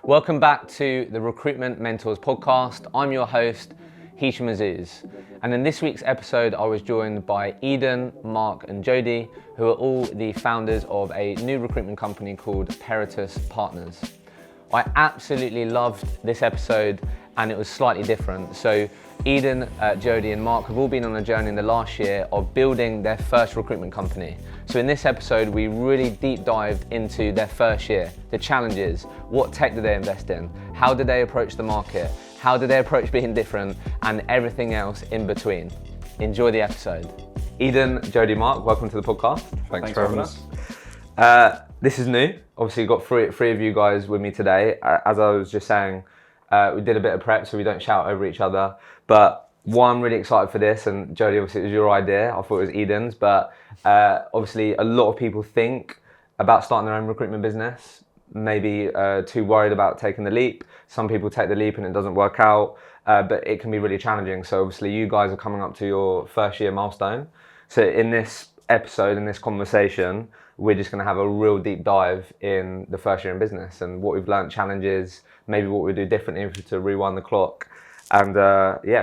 Welcome back to the Recruitment Mentors podcast. I'm your host, Hisham Aziz. And in this week's episode, I was joined by Eden, Mark and Jodi, who are all the founders of a new recruitment company called Peritus Partners. I absolutely loved this episode and it was slightly different. So Eden, Jodi and Mark have all been on a journey in the last year of building their first recruitment company. So in this episode, we really deep dived into their first year, the challenges, what tech did they invest in, how did they approach the market, how did they approach being different, and everything else in between. Enjoy the episode. Eden, Jodi, Mark, welcome to the podcast. Thanks for having us. This is new. Obviously, you've got three of you guys with me today. As I was just saying, we did a bit of prep so we don't shout over each other. But one, I'm really excited for this, and Jodi, obviously it was your idea. I thought it was Eden's, but obviously a lot of people think about starting their own recruitment business, maybe too worried about taking the leap. Some people take the leap and it doesn't work out, but it can be really challenging. So obviously you guys are coming up to your first year milestone. So in this episode, in this conversation, we're just going to have a real deep dive in the first year in business and what we've learned, challenges, maybe what we do differently if we to rewind the clock, and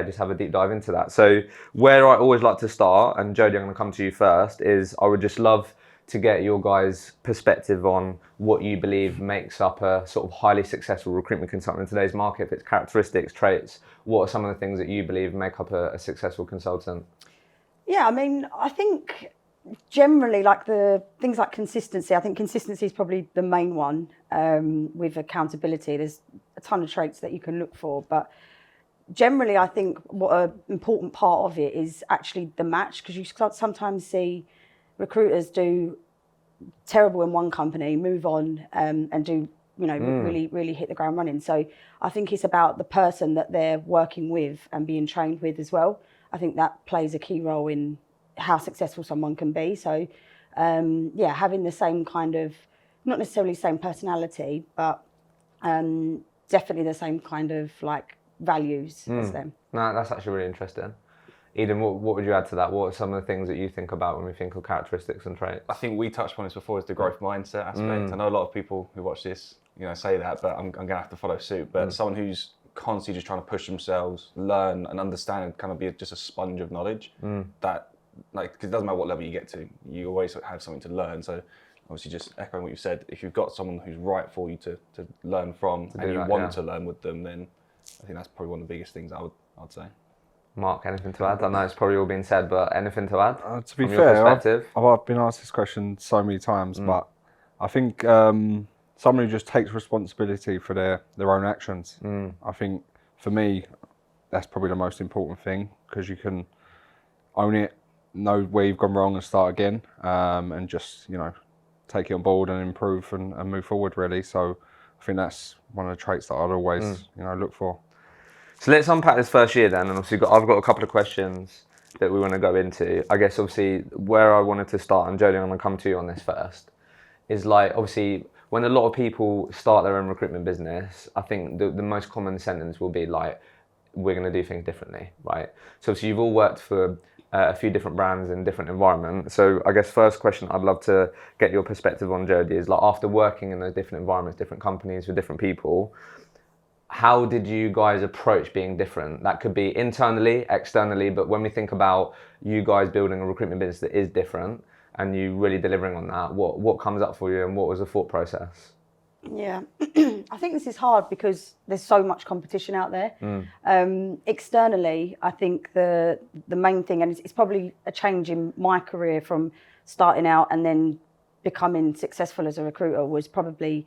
just have a deep dive into that. So where I always like to start, and Jodi, I'm going to come to you first, is I would just love to get your guys' perspective on what you believe makes up a sort of highly successful recruitment consultant in today's market. If it's characteristics, traits, what are some of the things that you believe make up a successful consultant? Yeah, I mean, I think generally like the things like consistency, I think consistency is probably the main one with accountability. There's a ton of traits that you can look for, but generally I think what an important part of it is actually the match, because you sometimes see recruiters do terrible in one company, move on and do, really hit the ground running. So I think it's about the person that they're working with and being trained with as well. I think that plays a key role in how successful someone can be. So having the same kind of, not necessarily same personality, but definitely the same kind of like values as them. No, that's actually really interesting. Eden, what would you add to that? What are some of the things that you think about when we think of characteristics and traits? I think we touched on this before, is the growth mindset aspect. I know a lot of people who watch this, say that, but I'm going to have to follow suit. But someone who's constantly just trying to push themselves, learn and understand, and kind of be just a sponge of knowledge. That, cause it doesn't matter what level you get to, you always have something to learn. So obviously, just echoing what you said, if you've got someone who's right for you to learn from, and you want to learn with them, then I think that's probably one of the biggest things I'd say. Mark, anything to add? I know it's probably all been said, but anything to add? To be fair, I've been asked this question so many times, but I think someone who just takes responsibility for their own actions. I think for me, that's probably the most important thing, because you can own it, know where you've gone wrong and start again, and just, take it on board and improve and move forward really. So I think that's one of the traits that I'd always, look for. So let's unpack this first year then, and obviously I've got a couple of questions that we want to go into. I guess obviously where I wanted to start, and Jodi, I'm going to come to you on this first, is like obviously when a lot of people start their own recruitment business, I think the most common sentence will be like, we're going to do things differently, right? So obviously you've all worked for a few different brands in different environments. So I guess first question I'd love to get your perspective on, Jodi, is like after working in those different environments, different companies with different people, how did you guys approach being different? That could be internally, externally, but when we think about you guys building a recruitment business that is different and you really delivering on that, what comes up for you and what was the thought process? Yeah, I think this is hard because there's so much competition out there. Externally, I think the main thing, and it's probably a change in my career from starting out and then becoming successful as a recruiter, was probably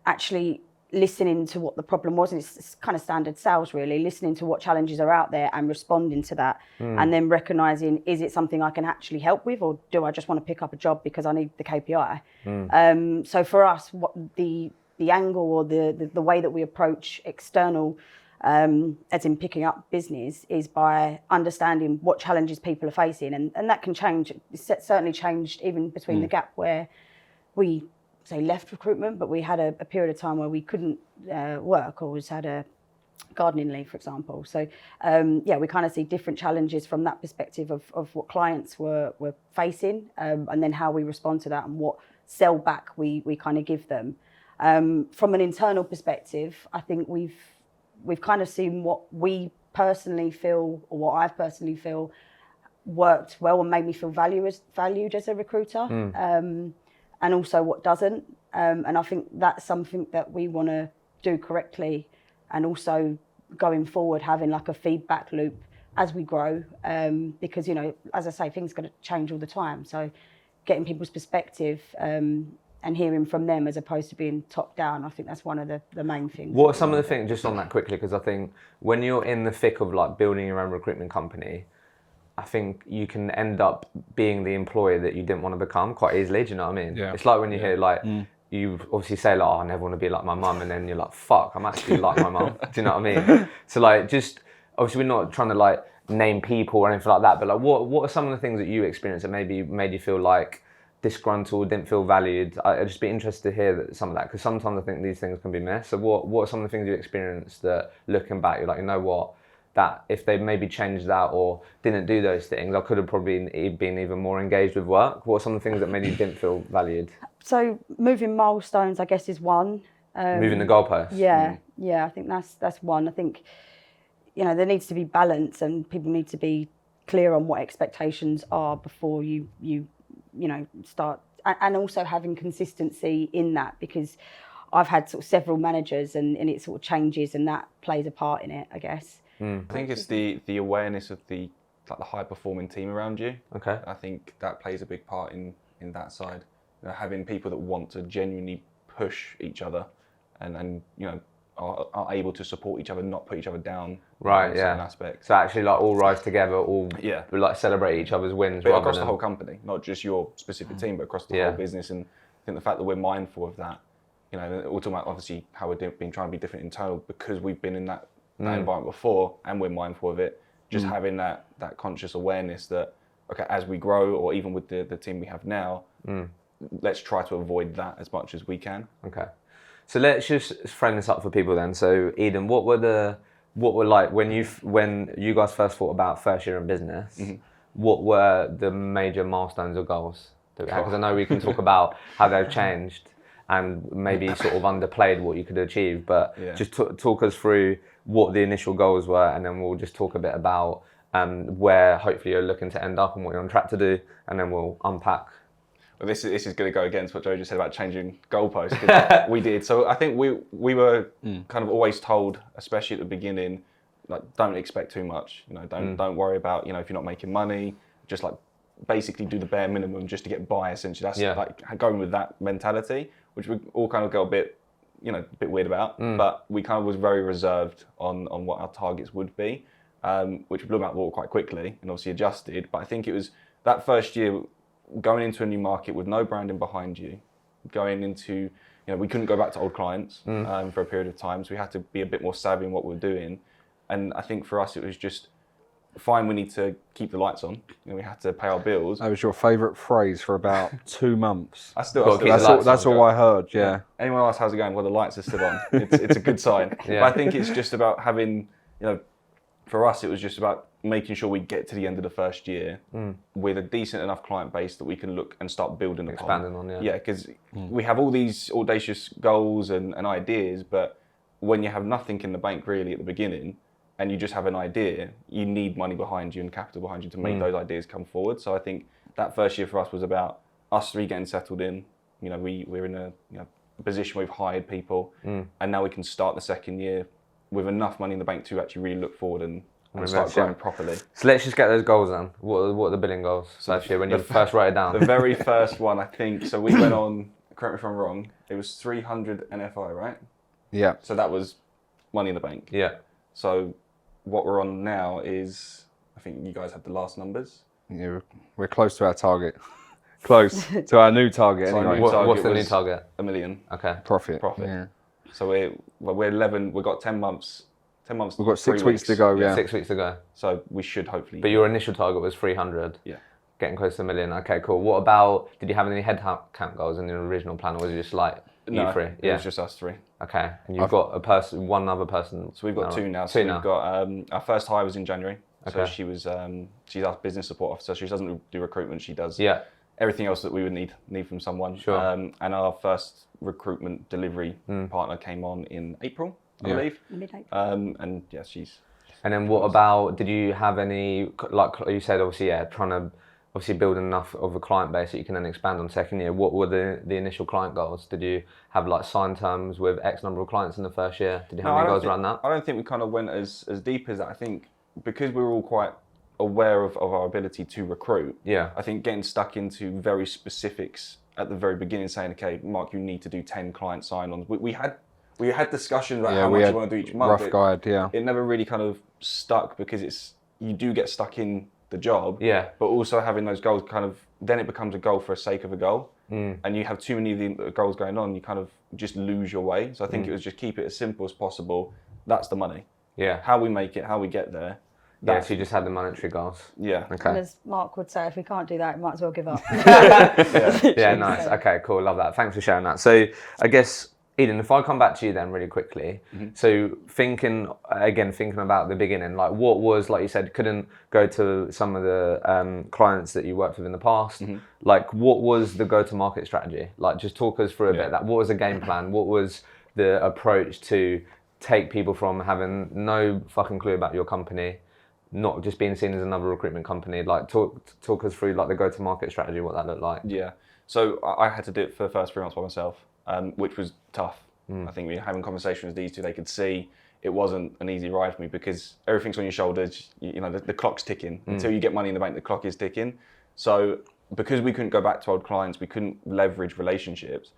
actually listening to what the problem was. And it's kind of standard sales really, listening to what challenges are out there and responding to that, and then recognizing, is it something I can actually help with, or do I just want to pick up a job because I need the KPI? So for us, what the angle or the way that we approach external, as in picking up business, is by understanding what challenges people are facing, and that can change. It's certainly changed even between the gap where we left recruitment, but we had a period of time where we couldn't work, or had a gardening leave, for example. So we kind of see different challenges from that perspective of what clients were facing, and then how we respond to that and what sell back we kind of give them. From an internal perspective, I think we've kind of seen what we personally feel, or what I personally feel, worked well and made me feel valued as a recruiter, and also what doesn't. And I think that's something that we want to do correctly, and also going forward having like a feedback loop as we grow, because, you know, as I say, things are going to change all the time. So getting people's perspective and hearing from them as opposed to being top down, I think that's one of the main things. What are some of the things, just on that quickly, because I think when you're in the thick of like building your own recruitment company, I think you can end up being the employer that you didn't want to become quite easily. Do you know what I mean? Yeah. It's like when you hear like, you obviously say like, oh, I never want to be like my mum, and then you're like, fuck, I'm actually like my mum. Do you know what I mean? So like, just obviously we're not trying to like name people or anything like that, but like, what are some of the things that you experienced that maybe made you feel like disgruntled, didn't feel valued? I'd just be interested to hear some of that, because sometimes I think these things can be missed. So what are some of the things you experienced that, looking back, you're like, you know what, that if they maybe changed that or didn't do those things, I could have probably been even more engaged with work? What are some of the things that maybe you didn't feel valued? So moving milestones, I guess, is one. Moving the goalposts? Yeah, I think that's one. I think, you know, there needs to be balance, and people need to be clear on what expectations are before you know, start, and also having consistency in that, because I've had sort of several managers and it sort of changes, and that plays a part in it, I guess. I think it's the awareness of the high performing team around you. Okay. I think that plays a big part in that side. You know, having people that want to genuinely push each other and you know, are able to support each other, not put each other down. Right, in yeah. certain aspects. So actually like all rise together, all like celebrate each other's wins. But across the whole company, not just your specific team, but across the Yeah. whole business. And I think the fact that we're mindful of that, you know, we're talking about obviously how we're been trying to be different internal, because we've been in that environment before, and we're mindful of it. Just having that conscious awareness that, okay, as we grow, or even with the team we have now, let's try to avoid that as much as we can. Okay. So let's just frame this up for people then. So Eden, what were like when you guys first thought about first year in business, what were the major milestones or goals? Because I know we can talk about how they've changed and maybe sort of underplayed what you could achieve, but just talk us through what the initial goals were, and then we'll just talk a bit about where hopefully you're looking to end up and what you're on track to do, and then we'll unpack. Well, this is going to go against what Joe just said about changing goalposts, 'cause we did. So I think we were kind of always told, especially at the beginning, like, don't expect too much. You know, don't worry about, you know, if you're not making money, just like basically do the bare minimum just to get by. Essentially, that's like going with that mentality, which we all kind of go a bit weird about. But we kind of was very reserved on what our targets would be, which we blew out the water quite quickly and obviously adjusted. But I think it was that first year, going into a new market with no branding behind you, going into, you know, we couldn't go back to old clients for a period of time, so we had to be a bit more savvy in what we were doing. And I think for us, it was just fine. We need to keep the lights on, and we had to pay our bills. That was your favourite phrase for about 2 months. That's all I heard. Yeah. Anyone else, how's it going? Well, the lights are still on. It's a good sign. But I think it's just about having, you know, for us, it was just about making sure we get to the end of the first year with a decent enough client base that we can look and start building upon. Expanding on, Yeah, because we have all these audacious goals and ideas, but when you have nothing in the bank really at the beginning, and you just have an idea, you need money behind you and capital behind you to make those ideas come forward. So I think that first year for us was about us three getting settled in. You know, we're in a position where we've hired people, and now we can start the second year with enough money in the bank to actually really look forward and start growing properly. So let's just get those goals then. What are the billing goals last year when you first wrote it down? The very first one, I think, so we went on, correct me if I'm wrong, it was 300 NFI, right? Yeah. So that was money in the bank. Yeah. So what we're on now is, I think you guys have the last numbers. Yeah, we're close to our target. Close to our new target So our anyway. new target What's the new was target? $1 million. Okay. Profit. Yeah. So we're 11. We've got 10 months. 10 months. We've got 6 weeks to go. Yeah. 6 weeks to go. So we should hopefully. But your initial target was 300. Yeah. Getting close to $1 million. Okay, cool. What about, did you have any head count goals in the original plan, or was it just like you three? It was just us three. Okay. And you've got one other person. So we've got two now. Two now. We've got our first hire was in January. Okay. So she was she's our business support officer. She doesn't do recruitment. She does everything else that we would need from someone. Sure. And our first recruitment delivery partner came on in April, I believe. Mid-April. And yeah, she's. And then what about, did you have any, like you said, obviously, trying to obviously build enough of a client base that you can then expand on second year. What were the initial client goals? Did you have like signed terms with X number of clients in the first year? Did you have any goals around that? I don't think we kind of went as deep as that. I think because we were all quite aware of our ability to recruit. Yeah. I think getting stuck into very specifics at the very beginning, saying, okay, Mark, you need to do 10 client sign-ons. We had discussions about how much you want to do each month. Rough guide, yeah. It never really kind of stuck because you do get stuck in the job. Yeah. But also having those goals kind of, then it becomes a goal for the sake of a goal. And you have too many of the goals going on, you kind of just lose your way. So I think it was just keep it as simple as possible. That's the money. Yeah. How we make it, how we get there. Yeah, so you just had the monetary goals. Yeah. Okay. And as Mark would say, if we can't do that, we might as well give up. Yeah, nice. Okay, cool. Love that. Thanks for sharing that. So I guess, Eden, if I come back to you then really quickly. So thinking about the beginning, like what was, like you said, couldn't go to some of the clients that you worked with in the past. Like what was the go-to-market strategy? Like just talk us through a bit of that. What was the game plan? What was the approach to take people from having no fucking clue about your company, not just being seen as another recruitment company? Like talk us through like the go-to-market strategy, what that looked like. Yeah. So I had to do it for the first 3 months by myself, which was tough. I think we were having conversations with these two, they could see it wasn't an easy ride for me because everything's on your shoulders. You know, the clock's ticking. Until you get money in the bank, the clock is ticking. So because we couldn't go back to old clients, we couldn't leverage relationships.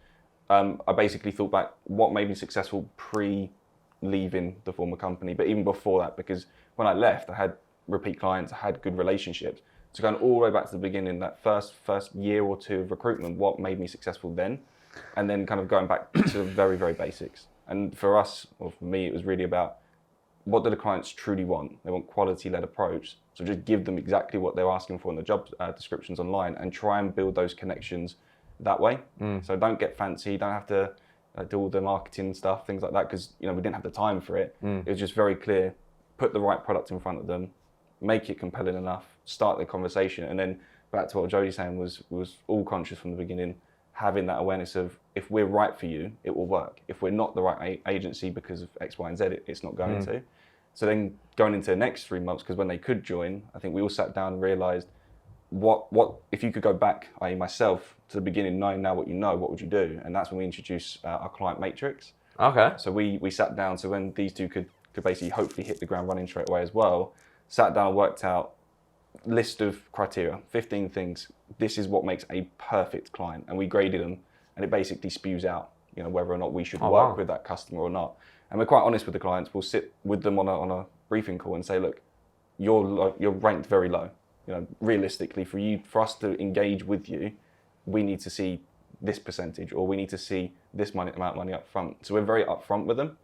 I basically thought back what made me successful pre-leaving the former company, but even before that, because when I left, I had repeat clients, I had good relationships. So going all the way back to the beginning, that first year or two of recruitment, what made me successful then, and then kind of going back to the very, very basics. And for us, or for me, it was really about what do the clients truly want? They want quality-led approach. So just give them exactly what they're asking for in the job descriptions online and try and build those connections that way. So don't get fancy, don't have to do all the marketing stuff, things like that, because we didn't have the time for it. It was just very clear, put the right product in front of them, make it compelling enough, start the conversation, and then back to what Jodi's saying was all conscious from the beginning, having that awareness of if we're right for you, it will work. If we're not the right agency because of X, Y, and Z, it's not going to. So then going into the next 3 months, because when they could join, I think we all sat down and realised what if you could go back, i.e. myself, to the beginning, knowing now what you know, what would you do? And that's when we introduced our client matrix. Okay. So we sat down, so when these two could basically hopefully hit the ground running straight away as well, sat down and worked out list of criteria, 15 things. This is what makes a perfect client, and we graded them, and it basically spews out, whether or not we should work with that customer or not. And we're quite honest with the clients. We'll sit with them on a briefing call and say, look, you're ranked very low. Realistically, for us to engage with you, we need to see this percentage, or we need to see this amount of money up front. So we're very upfront with them.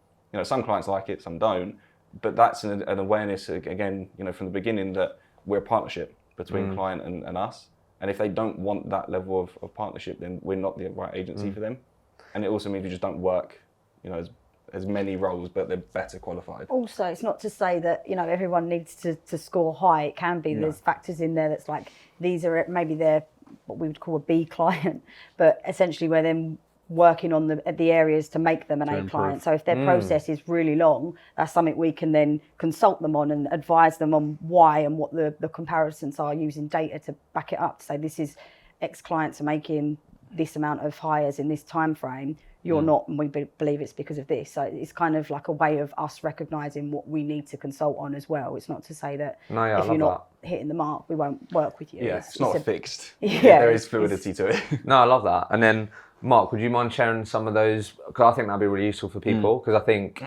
Some clients like it, some don't, but that's an awareness again, from the beginning that we're a partnership between client and us. And if they don't want that level of partnership, then we're not the right agency for them. And it also means we just don't work, as many roles, but they're better qualified. Also, it's not to say that everyone needs to score high. It can be there's factors in there that's like these are maybe they're what we would call a B client, but essentially we're then working on the areas to make them an A client. So if their process is really long, that's something we can then consult them on and advise them on why and what the comparisons are, using data to back it up, to say this is X clients are making this amount of hires in this time frame. You're not, and we believe it's because of this. So it's kind of like a way of us recognising what we need to consult on as well. It's not to say that if you're not hitting the mark, we won't work with you. Yeah, it's not fixed. Yeah, there is fluidity to it. No, I love that. And then, Mark, would you mind sharing some of those? Because I think that'd be really useful for people. Because I think,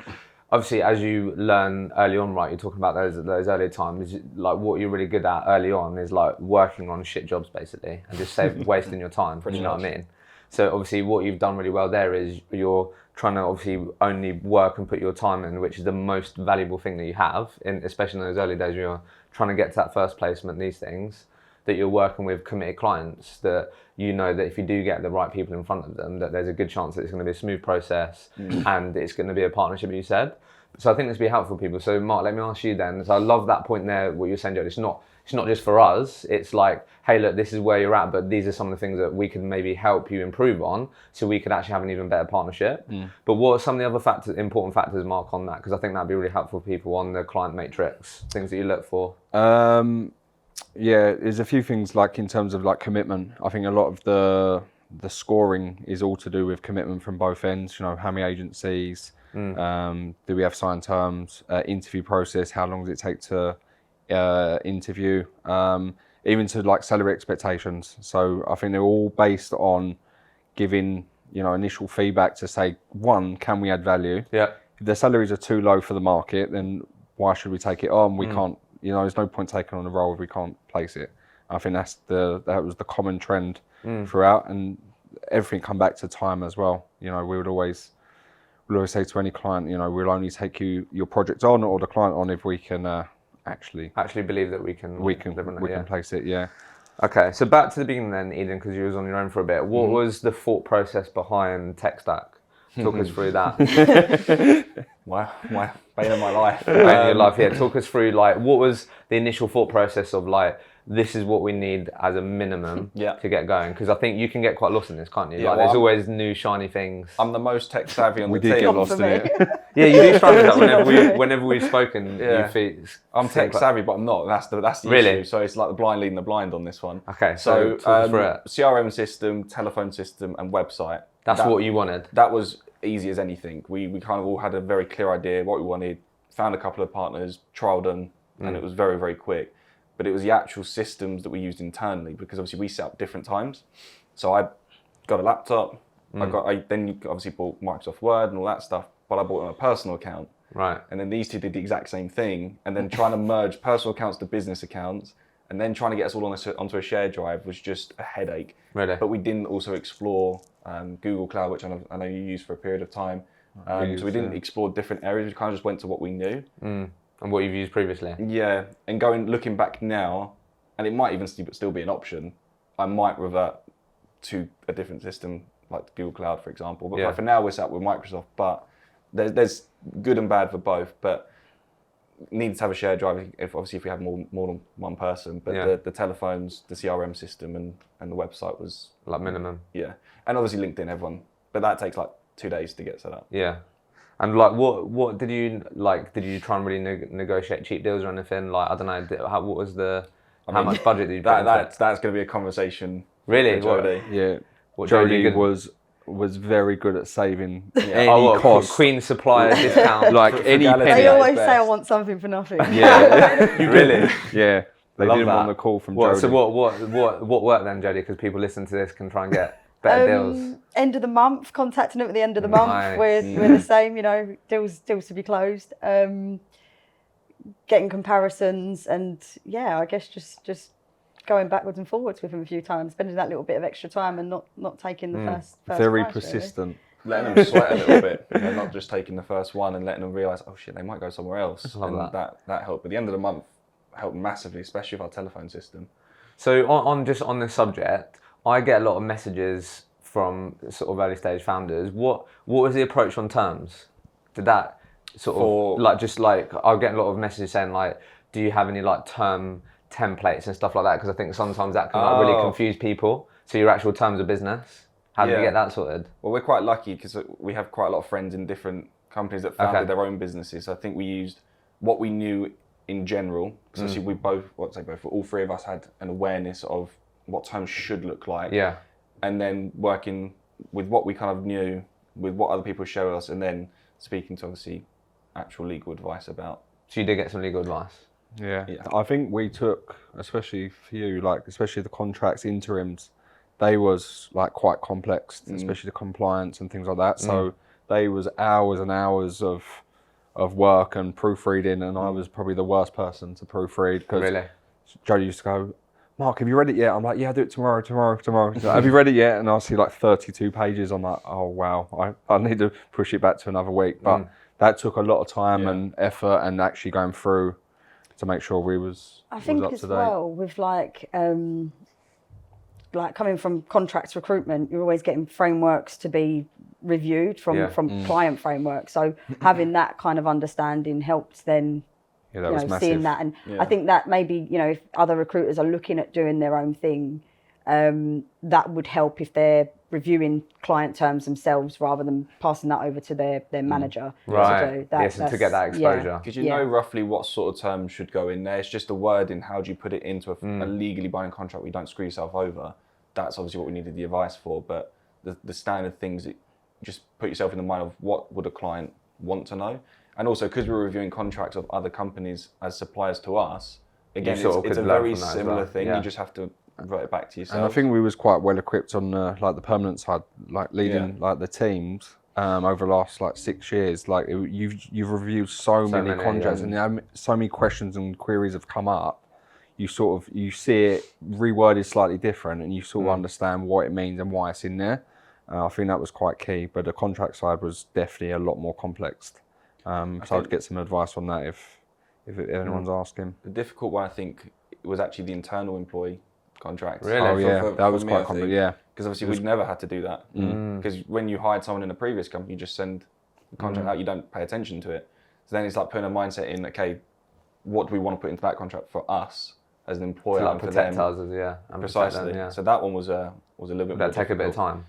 obviously, as you learn early on, right, you're talking about those early times. Like what you're really good at early on is like working on shit jobs, basically, and just wasting your time. Do you know what I mean? So obviously what you've done really well there is you're trying to obviously only work and put your time in, which is the most valuable thing that you have, especially in those early days, you're trying to get to that first placement, these things. that you're working with committed clients, that you know that if you do get the right people in front of them, that there's a good chance that it's going to be a smooth process and it's going to be a partnership, you said. So I think this would be helpful for people. So Mark, let me ask you then. So I love that point there, what you're saying, Jodi. It's not just for us. It's like, hey, look, this is where you're at, but these are some of the things that we can maybe help you improve on, so we could actually have an even better partnership. But what are some of the other important factors, Mark, on that? Because I think that'd be really helpful for people on the client matrix, things that you look for. Yeah, there's a few things like in terms of like commitment. I think a lot of the scoring is all to do with commitment from both ends. You know, how many agencies, do we have signed terms, interview process, how long does it take to interview, even to like salary expectations. So I think they're all based on giving, you know, initial feedback to say, one, can we add value? Yeah. If the salaries are too low for the market, then why should we take it on? We can't, you know, there's no point taking on a role if we can't place it. I think that was the common trend throughout, and everything come back to time as well. You know, we would always say to any client, you know, we'll only take your project on or the client on if we can actually believe that we can place it. Yeah. Okay, so back to the beginning then, Eden, because you was on your own for a bit. What was the thought process behind Tech Stack? Talk us through that. My bane of my life. Bane of your life, yeah. Talk us through, like, what was the initial thought process of, like, this is what we need as a minimum to get going? Because I think you can get quite lost in this, can't you? Yeah, like, well, there's always new shiny things. I'm the most tech savvy on the We team. did get lost in it. Yeah, you do struggle with that whenever we've spoken. Yeah. I'm tech savvy, but I'm not. That's the Really? issue. So it's like the blind leading the blind on this one. Okay, so talk us through it. CRM system, telephone system, and website. That's what you wanted. That was easy as anything. We kind of all had a very clear idea what we wanted, found a couple of partners, trialed them, and it was very, very quick. But it was the actual systems that we used internally, because obviously we set up different times. So I got a laptop. I then obviously bought Microsoft Word and all that stuff, but I bought it on a personal account. Right. And then these two did the exact same thing, and then trying to merge personal accounts to business accounts, and then trying to get us all onto a shared drive was just a headache. Really? But we didn't also explore Google Cloud, which I know you used for a period of time. So we didn't explore different areas. We kind of just went to what we knew. And what you've used previously. Yeah, and looking back now, and it might even still be an option, I might revert to a different system like Google Cloud, for example. But for now, we're set up with Microsoft. But there's good and bad for both. But need to have a shared drive if we have more than one person. But the telephones, the CRM system, and the website was like minimum. Yeah, and obviously LinkedIn, everyone. But that takes like 2 days to get set up. Yeah. And like, what did you like? Did you try and really negotiate cheap deals or anything? Like, I don't know. What was how much budget did you put into it? That's going to be a conversation. Really? With Jodi. Yeah. What Jodi was very good at saving any cost. Queen supplier discount, like any They penny. always say I want something for nothing. Yeah. You really? Yeah. They love didn't that. want the call from Jodi. So what worked then, Jodi? Because people listen to this can try and get better deals. End of the month, contacting them at the end of the month. Nice. We're the same, you know, deals to be closed. Getting comparisons, and I guess just going backwards and forwards with them a few times, spending that little bit of extra time and not taking the first very price, persistent. Really. Letting them sweat a little bit, you know, not just taking the first one and letting them realise, oh shit, they might go somewhere else. Love and that helped. At the end of the month, helped massively, especially with our telephone system. So on this subject, I get a lot of messages from sort of early stage founders. What was the approach on terms? Did that sort of I'll get a lot of messages saying like, do you have any like term templates and stuff like that? Because I think sometimes that can like really confuse people. So your actual terms of business, how did you get that sorted? Well, we're quite lucky because we have quite a lot of friends in different companies that founded their own businesses. So I think we used what we knew in general. Because obviously we all three of us had an awareness of what terms should look like. Yeah. And then working with what we kind of knew, with what other people showed us, and then speaking to obviously actual legal advice about. So you did get some legal advice? Yeah. I think we took, especially for you, like especially the contracts, interims, they was like quite complex, especially the compliance and things like that. So they was hours and hours of work and proofreading, and I was probably the worst person to proofread because Jodi used to go, Mark, have you read it yet? I'm like, yeah, I'll do it tomorrow. So, have you read it yet? And I'll see like 32 pages. I'm like, oh, wow, I need to push it back to another week. But that took a lot of time and effort and actually going through to make sure we was I think was up as to date. well with like coming from contracts recruitment, you're always getting frameworks to be reviewed from client frameworks. So having that kind of understanding helps then, Yeah, that was massive. seeing that. And I think that maybe, if other recruiters are looking at doing their own thing, that would help if they're reviewing client terms themselves rather than passing that over to their manager. Right. To do. Yes, and to get that exposure. Because you know roughly what sort of terms should go in there. It's just the wording. How do you put it into a legally binding contract where you don't screw yourself over? That's obviously what we needed the advice for. But the standard things, just put yourself in the mind of what would a client want to know. And also, because we're reviewing contracts of other companies as suppliers to us, again, it's a very similar thing. You just have to revert it back to yourself. And I think we was quite well equipped on the permanent side, like leading like the teams over the last 6 years. Like you've reviewed so many contracts and so many questions and queries have come up. You see it reworded slightly different, and you sort of understand what it means and why it's in there. I think that was quite key. But the contract side was definitely a lot more complex. So I'd get some advice on that if anyone's asking. The difficult one, I think, was actually the internal employee contract. Really? Oh yeah, that was quite complex. Yeah, because obviously we'd never had to do that. Because when you hired someone in a previous company, you just send the contract out. You don't pay attention to it. So then it's like putting a mindset in. Okay, what do we want to put into that contract for us as an employer To and for protect them? us, and Precisely. Them, So that one was a little bit. Would more that take a bit of difficult. time?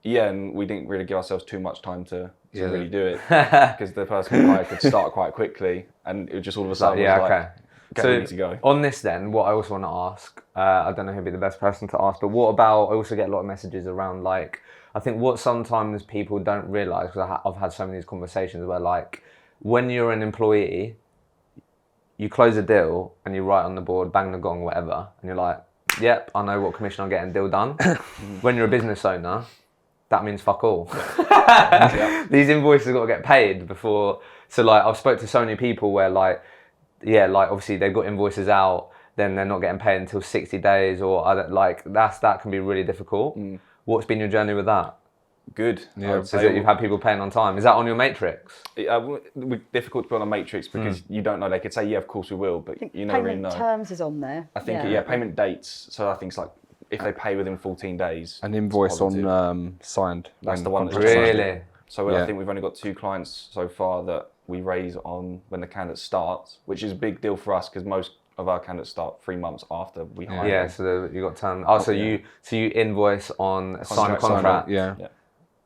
Yeah, and we didn't really give ourselves too much time to really do it because the person we hired could start quite quickly, and it was just all of a sudden was like, okay, we need to go. On this then, what I also want to ask, I don't know who'd be the best person to ask, but what about, I also get a lot of messages around I think what sometimes people don't realise, because I've had so many of these conversations where when you're an employee, you close a deal and you write on the board, bang the gong, whatever, and you're like, yep, I know what commission I'm getting, deal done. When you're a business owner, that means fuck all. These invoices got to get paid before. So I've spoke to so many people where obviously they've got invoices out, then they're not getting paid until 60 days or other, that can be really difficult. What's been your journey with that? Good. Yeah, So you've had people paying on time. Is that on your matrix? Difficult to put on a matrix because you don't know. They could say, yeah, of course we will, but you never really know. Payment terms is on there. I think, payment dates. So I think it's if they pay within 14 days. an invoice on signed. That's the one that's Really? So I think we've only got 2 clients so far that we raise on when the candidate starts, which is a big deal for us because most of our candidates start 3 months after we hire them. Yeah, so you got term. Oh, so you invoice on a signed contract. Yeah. Yeah.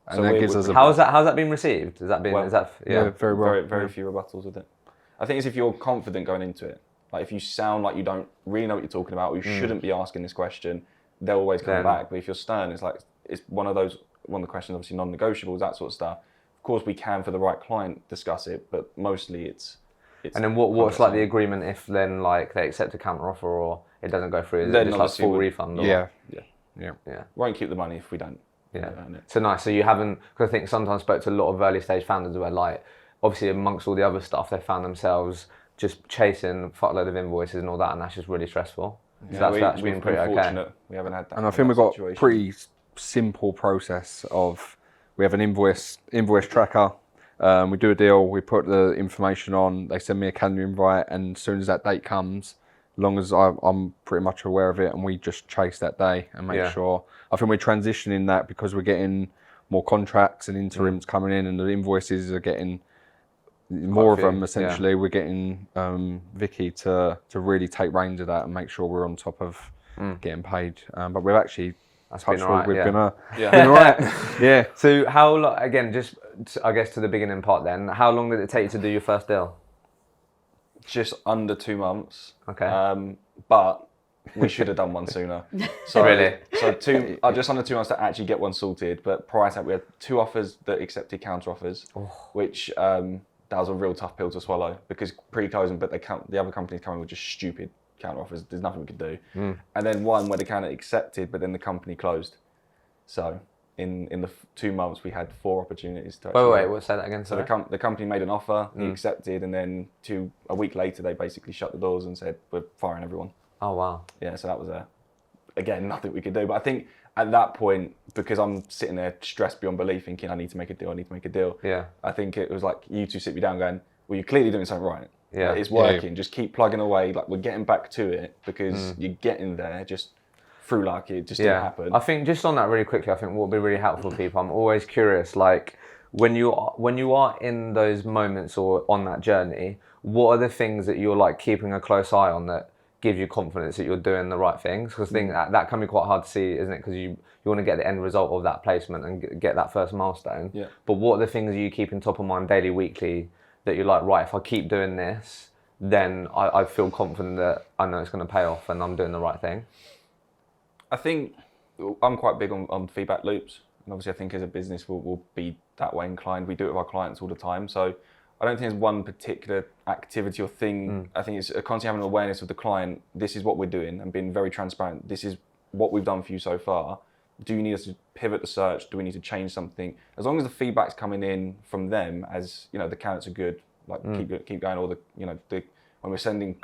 And So that gives us How's that been received? Has that been? Well, is that very well. very few rebuttals with it. I think it's if you're confident going into it. If you sound like you don't really know what you're talking about, or you shouldn't be asking this question, they'll always come back. But if you're stern, it's one of the questions, obviously non-negotiables, that sort of stuff. Of course, we can for the right client discuss it, but mostly it's. And then what's the agreement if then they accept a counter offer or it doesn't go through? Is it just full refund? Or? Yeah. Won't keep the money if we don't. Yeah. So nice. So you haven't, because I think sometimes spoke to a lot of early stage founders where obviously amongst all the other stuff, they found themselves just chasing a fuckload of invoices and all that, and that's just really stressful. So that's been pretty okay. Fortunate. We haven't had that. And I think we've got a pretty simple process of, we have an invoice tracker. We do a deal, we put the information on, they send me a calendar invite, and as soon as that date comes, as long as I'm pretty much aware of it, and we just chase that day and make sure. I think we're transitioning that because we're getting more contracts and interims coming in, and the invoices are getting more of them. Essentially, we're getting Vicky to really take reins of that and make sure we're on top of getting paid. But we've actually. That's been all right, been all right. Yeah. So how again? Just I guess to the beginning part. Then, how long did it take you to do your first deal? Just under 2 months. Okay. But we should have done one sooner. So Really? So just under 2 months to actually get one sorted. But prior to that, we had 2 offers that accepted counter offers, which that was a real tough pill to swallow because pre-closing, but the other companies coming were just stupid counter offers. There's nothing we could do. And then one where the candidate accepted, but then the company closed. So in the 2 months, we had 4 opportunities to actually. Wait, we'll say that again. So the company made an offer, he accepted, and then a week later, they basically shut the doors and said, we're firing everyone. Oh, wow. Yeah, so that was again, nothing we could do. But I think at that point, because I'm sitting there stressed beyond belief, thinking I need to make a deal. Yeah. I think it was like you two sit me down going, well, you're clearly doing something right. Yeah. Like, it's working. Just keep plugging away. Like we're getting back to it because you're getting there. Just through luck, it just didn't happen. I think just on that really quickly, I think what would be really helpful for people, I'm always curious, like when you are in those moments or on that journey, what are the things that you're like keeping a close eye on that give you confidence that you're doing the right things? Because I think that can be quite hard to see, isn't it? Because you want to get the end result of that placement and get that first milestone. Yeah. But what are the things you keep in top of mind daily, weekly, that you're like, right, if I keep doing this, then I feel confident that I know it's going to pay off and I'm doing the right thing? I think I'm quite big on feedback loops. And obviously I think as a business we'll be that way inclined. We do it with our clients all the time. So I don't think there's one particular activity or thing. I think it's constantly having an awareness of the client. This is what we're doing and being very transparent. This is what we've done for you so far. Do you need us to pivot the search? Do we need to change something? As long as the feedback's coming in from them, as you know, the candidates are good. Like keep going. Or when we're sending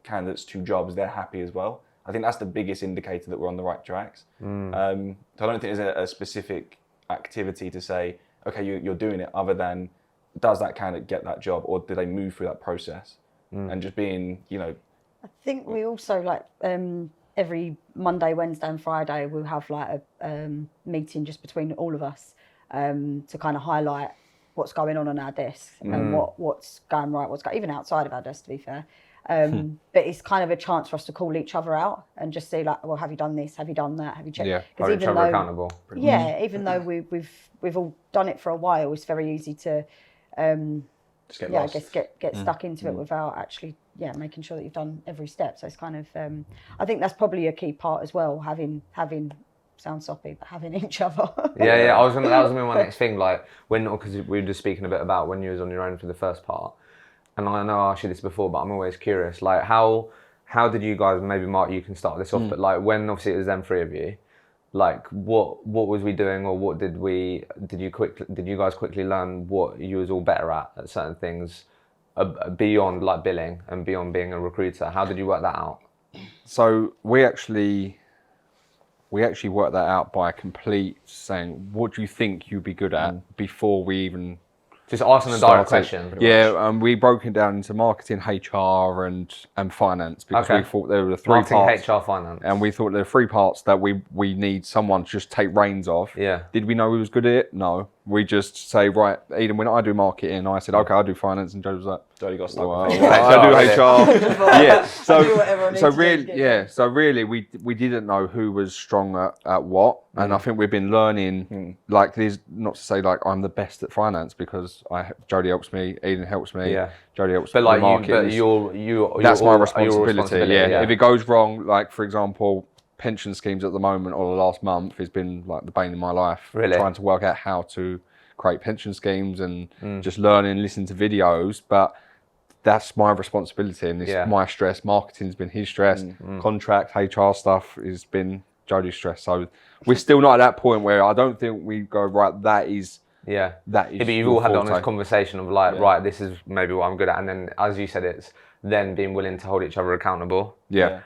candidates to jobs, they're happy as well. I think that's the biggest indicator that we're on the right tracks. So I don't think there's a specific activity to say, okay, you're doing it, other than does that candidate get that job, or do they move through that process? And just being, I think we also like every Monday, Wednesday, and Friday we'll have like a meeting just between all of us to kind of highlight what's going on our desk and what's going right, even outside of our desk, to be fair. But it's kind of a chance for us to call each other out and just see like, well, have you done this? Have you done that? Have you checked? Yeah, hold each other accountable. Yeah, even though we've all done it for a while, it's very easy to just get lost. I guess get stuck into it without actually making sure that you've done every step. So it's kind of I think that's probably a key part as well, having sounds soppy, but having each other. That was gonna be my next thing. Like because we were just speaking a bit about when you was on your own for the first part, and I know I asked you this before, but I'm always curious. Like how did you guys? Maybe Mark, you can start this off. But like when obviously it was them three of you, like what was we doing, or what did you guys quickly learn what you was all better at certain things beyond like billing and beyond being a recruiter? How did you work that out? So we actually worked that out by complete saying, what do you think you'd be good at before we even just asking a direct question. Yeah, and we broke it down into marketing, HR, and finance, because we thought there were three parts. HR, finance. And we thought there were three parts that we need someone to just take reins of. Yeah. Did we know we was good at it? No. We just say, right, Eden, when I do marketing, I said, okay, I'll do finance, and Jodi was like, Jodi got stuck. I do HR. Yeah. So really, we didn't know who was strong at what, and I think we've been learning. Like, there's not to say like I'm the best at finance, because Jodi helps me, Eden helps me. Yeah. Jodi helps me. But like marketing. that's my responsibility. Yeah. If it goes wrong, like for example, pension schemes at the moment, or the last month, has been like the bane of my life. Really? Trying to work out how to create pension schemes and just learning, listening to videos. But that's my responsibility, and it's my stress. Marketing's been his stress. Contract, HR stuff has been Jodi's stress. So we're still not at that point where I don't think we go, right, that is. But you've all had the honest conversation of like, right, this is maybe what I'm good at, and then as you said, it's then being willing to hold each other accountable.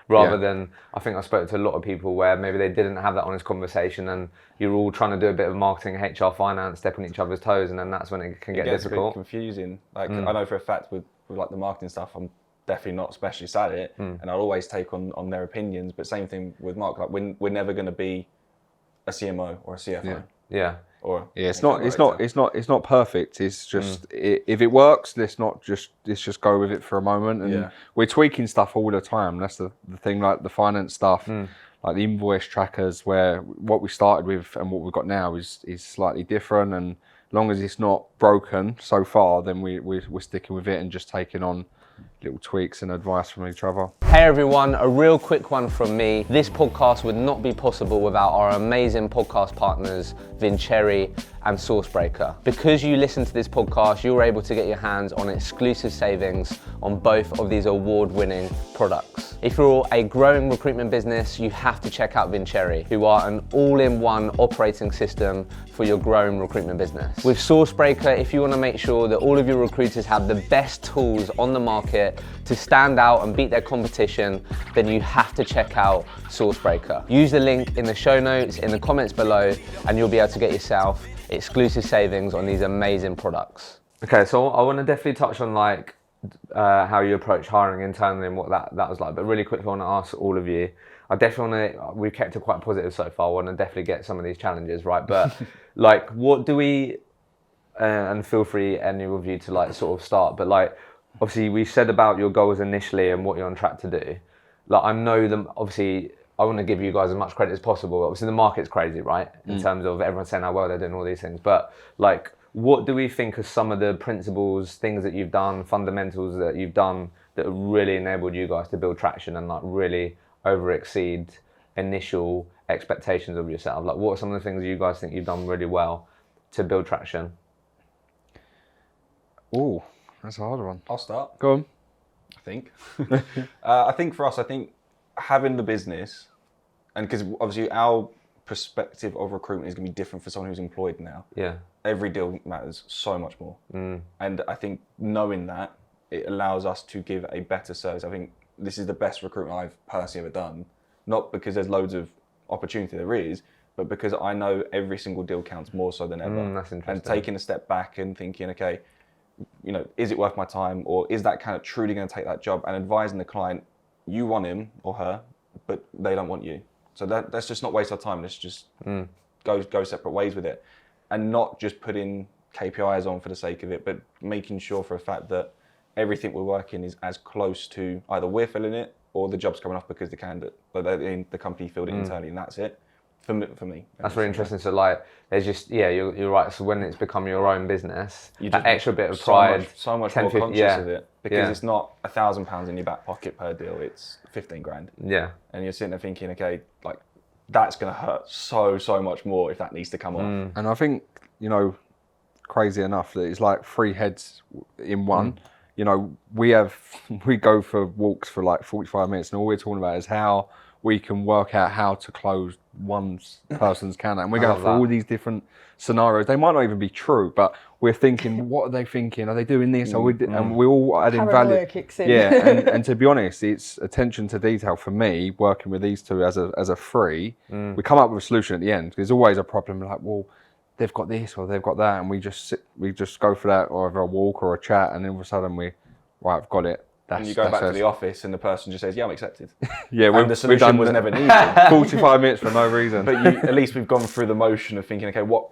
Rather than, I think I spoke to a lot of people where maybe they didn't have that honest conversation, and you're all trying to do a bit of marketing, HR, finance, step on each other's toes, and then that's when it can get difficult. A bit confusing. Like I know for a fact with like the marketing stuff, I'm definitely not specialist at it, and I'll always take on their opinions. But same thing with Mark. Like we're never going to be a CMO or a CFO. It's not perfect. It's just if it works, let's just go with it for a moment. And we're tweaking stuff all the time. That's the thing, like the finance stuff, like the invoice trackers, where what we started with and what we've got now is slightly different. And as long as it's not broken so far, then we're sticking with it and just taking on little tweaks and advice from each other. Hey everyone, a real quick one from me. This podcast would not be possible without our amazing podcast partners, Vincherry and Sourcebreaker. Because you listen to this podcast, you're able to get your hands on exclusive savings on both of these award-winning products. If you're a growing recruitment business, you have to check out Vincherry, who are an all-in-one operating system for your growing recruitment business. With Sourcebreaker, if you want to make sure that all of your recruiters have the best tools on the market to stand out and beat their competition, then you have to check out Sourcebreaker. Use the link in the show notes, in the comments below, and you'll be able to get yourself exclusive savings on these amazing products. Okay, so I want to definitely touch on like how you approach hiring internally and what that was like. But really quickly, I want to ask all of you. I definitely want to. We've kept it quite positive so far. I want to definitely get some of these challenges right. But like, what do we? And feel free, any of you, to like sort of start. But like, obviously, we said about your goals initially and what you're on track to do. Like, I know them. Obviously, I want to give you guys as much credit as possible. Obviously, the market's crazy, right? In terms of everyone saying how well they're doing all these things. But like, what do we think are some of the principles, things that you've done, fundamentals that you've done that have really enabled you guys to build traction and like really over exceed initial expectations of yourself? Like, what are some of the things you guys think you've done really well to build traction? Oh, that's a hard one. I'll start. Go on. I think. I think for us, having the business, and because obviously our perspective of recruitment is going to be different for someone who's employed now. Yeah. Every deal matters so much more. And I think knowing that, it allows us to give a better service. I think this is the best recruitment I've personally ever done. Not because there's loads of opportunity, there is, but because I know every single deal counts more so than ever. That's interesting. And taking a step back and thinking, okay, you know, is it worth my time, or is that kind of truly going to take that job? And advising the client, you want him or her, but they don't want you. So that's just not waste our time. Let's just go separate ways with it, and not just putting KPIs on for the sake of it, but making sure for a fact that everything we're working is as close to either we're filling it or the job's coming off because the candidate, but the company filled it internally, and that's it. For me. That's really interesting. So like, there's just, you're right. So when it's become your own business, that extra bit of pride, so much 10, more 50, conscious of it, because Yeah. it's not £1,000 in your back pocket per deal. It's 15 grand. Yeah. And you're sitting there thinking, okay, like that's going to hurt so much more if that needs to come off. And I think, you know, crazy enough that it's like three heads in one. You know, we go for walks for like 45 minutes, and all we're talking about is how we can work out how to close one person's candidate. And we're going for all these different scenarios. They might not even be true, but we're thinking, what are they thinking? Are they doing this? And we all add in value. Paranoia kicks in. Yeah, and to be honest, it's attention to detail for me, working with these two as a three. We come up with a solution at the end. There's always a problem like, well, they've got this or they've got that, and we just go for that, or either a walk or a chat, and then all of a sudden I've got it. And you go back to the office and the person just says, yeah, I'm accepted. Yeah, and the solution was never needed. 45 minutes for no reason. But at least we've gone through the motion of thinking, okay, what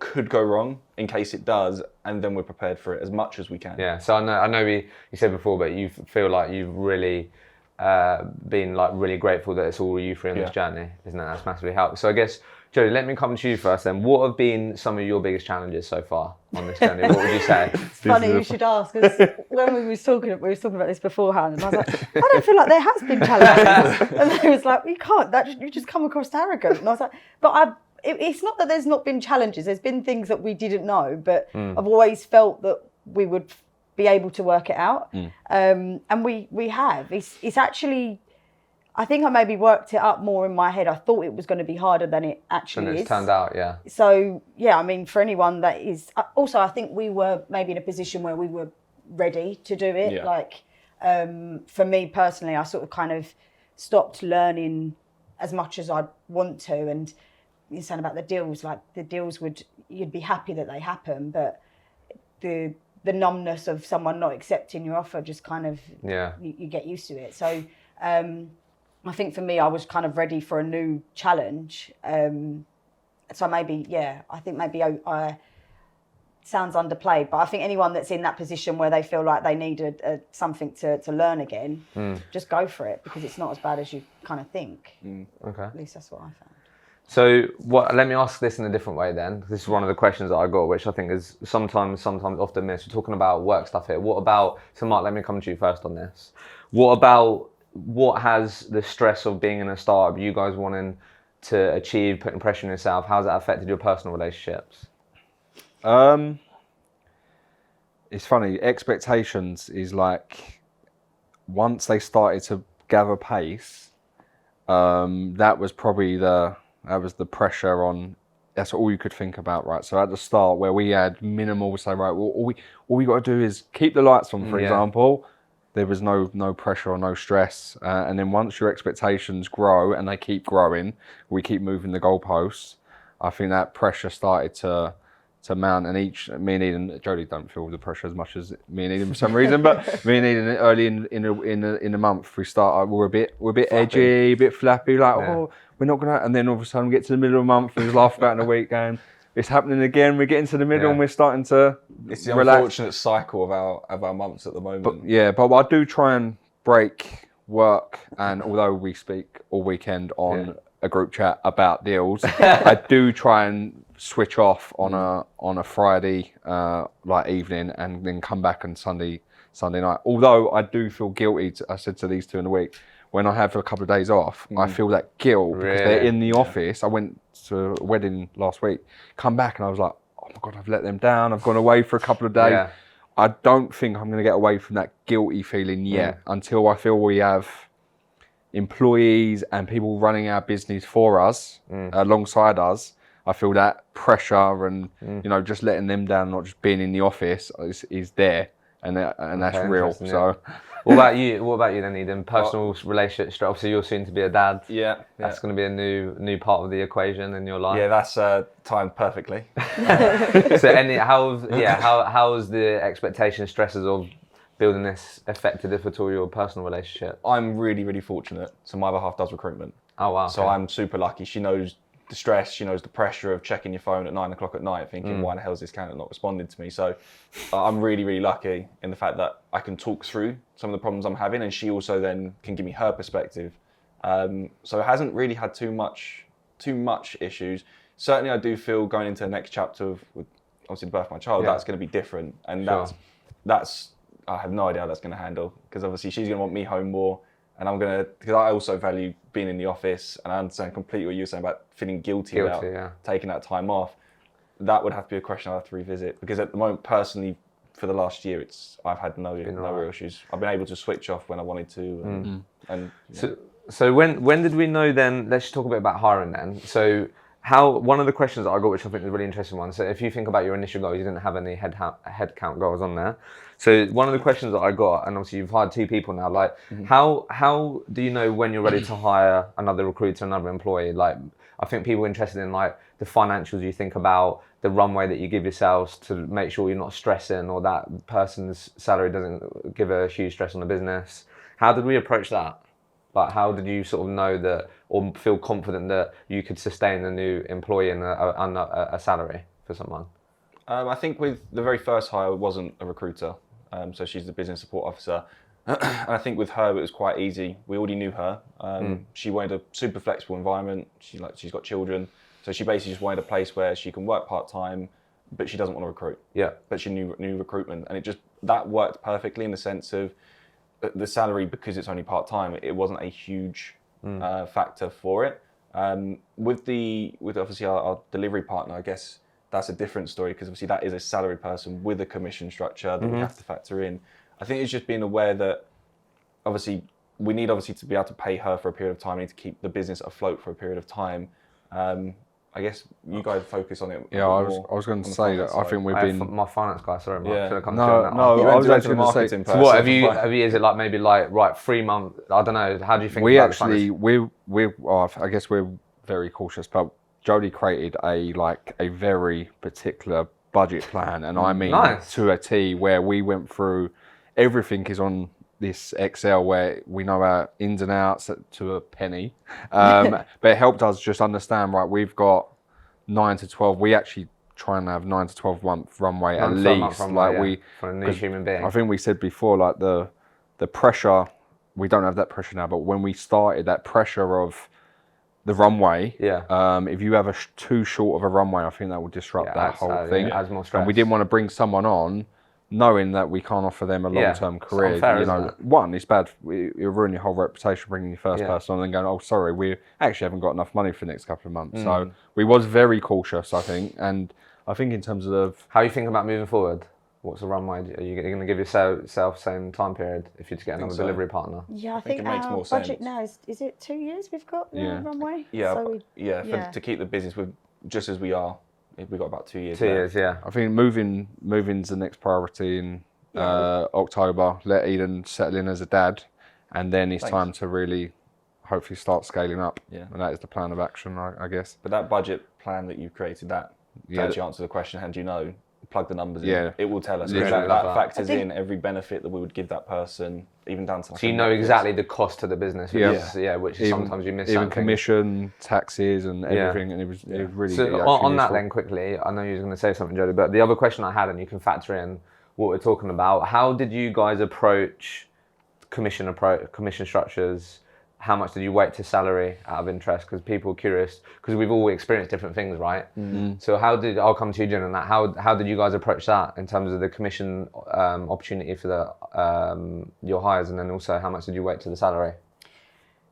could go wrong in case it does, and then we're prepared for it as much as we can. Yeah, so I know you said before, but you feel like you've really been like really grateful that it's all you three on this journey, isn't it? That's massively helped. So I guess, Jodi, let me come to you first then. What have been some of your biggest challenges so far on this journey? What would you say? It's funny you should ask, because when we were talking about this beforehand, and I was like, I don't feel like there has been challenges. And they was like, you can't, you just come across arrogant. And I was like, but it's not that there's not been challenges. There's been things that we didn't know, but I've always felt that we would be able to work it out. And we have. It's actually, I think I maybe worked it up more in my head. I thought it was going to be harder than it actually is. And it's turned out, yeah. So, yeah, I mean, for anyone that is... Also, I think we were maybe in a position where we were ready to do it. Yeah. Like, for me personally, I sort of kind of stopped learning as much as I'd want to. And you're saying about the deals, like the deals you'd be happy that they happen, but the numbness of someone not accepting your offer just kind of... Yeah. You get used to it. So... I think for me, I was kind of ready for a new challenge. So maybe, I think maybe I sounds underplayed, but I think anyone that's in that position where they feel like they need something to learn again, just go for it, because it's not as bad as you kind of think. Okay. At least that's what I found. So let me ask this in a different way then. This is one of the questions that I got, which I think is sometimes often missed. We're talking about work stuff here. What about, so Mark, let me come to you first on this. What has the stress of being in a startup, you guys wanting to achieve, putting pressure on yourself, how's that affected your personal relationships? It's funny, expectations is like, once they started to gather pace, that was probably the pressure on, that's all you could think about, right? So at the start where we had minimal, say, right, well, all we got to do is keep the lights on, for example. There was no pressure or no stress. And then once your expectations grow, and they keep growing, we keep moving the goalposts, I think that pressure started to to mount, and me and Eden, Jodi don't feel the pressure as much as me and Eden for some reason, but me and Eden early in the month we start, we're a bit edgy, a bit flappy, like we're not gonna, and then all of a sudden we get to the middle of the month and we just laugh about in a week going, it's happening again. We get into the middle and we're starting to It's the relax. unfortunate cycle of our months at the moment. But I do try and break work, and although we speak all weekend on a group chat about deals, I do try and switch off on a Friday like evening, and then come back on Sunday night. Although I do feel guilty. I said to these two in the week, when I have a couple of days off, I feel that guilt because they're in the office. I went to a wedding last week, come back and I was like, oh my God, I've let them down. I've gone away for a couple of days. Yeah. I don't think I'm going to get away from that guilty feeling yet until I feel we have employees and people running our business for us, alongside us. I feel that pressure and, just letting them down, not just being in the office is there. And that's real. So, What about you then, Eden? Personal relationships. Obviously, you're soon to be a dad. Yeah. That's going to be a new part of the equation in your life. Yeah, that's timed perfectly. So, how's the expectation, stresses of building this affected, if at all, your personal relationship? I'm really, really fortunate. So my other half does recruitment. Oh wow. So I'm super lucky. She knows the stress, she knows the pressure of checking your phone at 9 o'clock at night thinking, why the hell is this candidate not responding to me? So I'm really, really lucky in the fact that I can talk through some of the problems I'm having, and she also then can give me her perspective. So it hasn't really had too much issues. Certainly I do feel going into the next chapter with obviously the birth of my child, that's going to be different. And that's I have no idea how that's going to handle, because obviously she's going to want me home more. And because I also value being in the office, and I understand completely what you were saying about feeling guilty about taking that time off. That would have to be a question I'd have to revisit, because at the moment, personally, for the last year, I've had no real issues. I've been able to switch off when I wanted to. So when did we know then? Let's talk a bit about hiring then. So one of the questions that I got, which I think is a really interesting one. So if you think about your initial goals, you didn't have any headcount goals on there. So one of the questions that I got, and obviously you've hired 2 people now, like how do you know when you're ready to hire another recruiter, another employee? Like, I think people are interested in like the financials you think about, the runway that you give yourselves to make sure you're not stressing, or that person's salary doesn't give a huge stress on the business. How did we approach that? Like, how did you sort of know that, or feel confident that you could sustain a new employee and a salary for someone? I think with the very first hire, it wasn't a recruiter. So she's the business support officer. And I think with her, it was quite easy. We already knew her. She wanted a super flexible environment. She's got children. So she basically just wanted a place where she can work part-time, but she doesn't want to recruit. Yeah. But she knew recruitment. And that worked perfectly in the sense of the salary, because it's only part-time, it wasn't a huge factor for it. With obviously our delivery partner, I guess that's a different story, because obviously that is a salary person with a commission structure that we have to factor in. I think it's just being aware that obviously we need to be able to pay her for a period of time. We need to keep the business afloat for a period of time. I guess you guys focus on it. Yeah, I was going to say that I think we've been my finance guy. Sorry, Mark. Yeah. I was actually going to say. So what have you? Is it like maybe like 3 months? I don't know. How do you think? I guess we're very cautious, but Jodi created a very particular budget plan, and I mean to a T, where we went through everything is on this Excel where we know our ins and outs to a penny. But it helped us just understand, right, we've got 9 to 12. We actually try and have 9 to 12 month runway at least. For a new human being. I think we said before, like the pressure, we don't have that pressure now, but when we started, that pressure of the runway, if you have too short of a runway, I think that will disrupt that whole thing. It adds more stress. And we didn't want to bring someone on knowing that we can't offer them a long-term career. Unfair, isn't it? One, it's bad. It'll ruin your whole reputation bringing your first person on and going, oh, sorry, we actually haven't got enough money for the next couple of months. So we was very cautious, I think. And I think in terms of... How are you thinking about moving forward? What's the runway? Are you going to give yourself same time period if you to get another delivery partner? Yeah, I think it makes our more budget sense. now is it 2 years we've got the runway? Yeah, so to keep the business just as we are, we've got about 2 years. 2 years, yeah. I think moving's the next priority in October. Let Eden settle in as a dad, and then it's time to really hopefully start scaling up. Yeah. And that is the plan of action, I guess. But that budget plan that you've created, that to actually answer the question, how do you know? Plug the numbers in. Yeah. It will tell us. Literally That like that. factors in every benefit that we would give that person, even down to like So you a know Netflix. exactly the cost to the business, which which is Even- sometimes you miss Even something. commission, taxes, and everything, and it was really. So actually on that useful. then, quickly, I know you were going to say something, Jodi, but the other question I had, and you can factor in what we're talking about, how did you guys approach commission structures? How much did you weight to salary out of interest? Because people are curious, because we've all experienced different things, right? So I'll come to you, Jen, on that. How did you guys approach that in terms of the commission opportunity for your hires, and then also how much did you weight to the salary?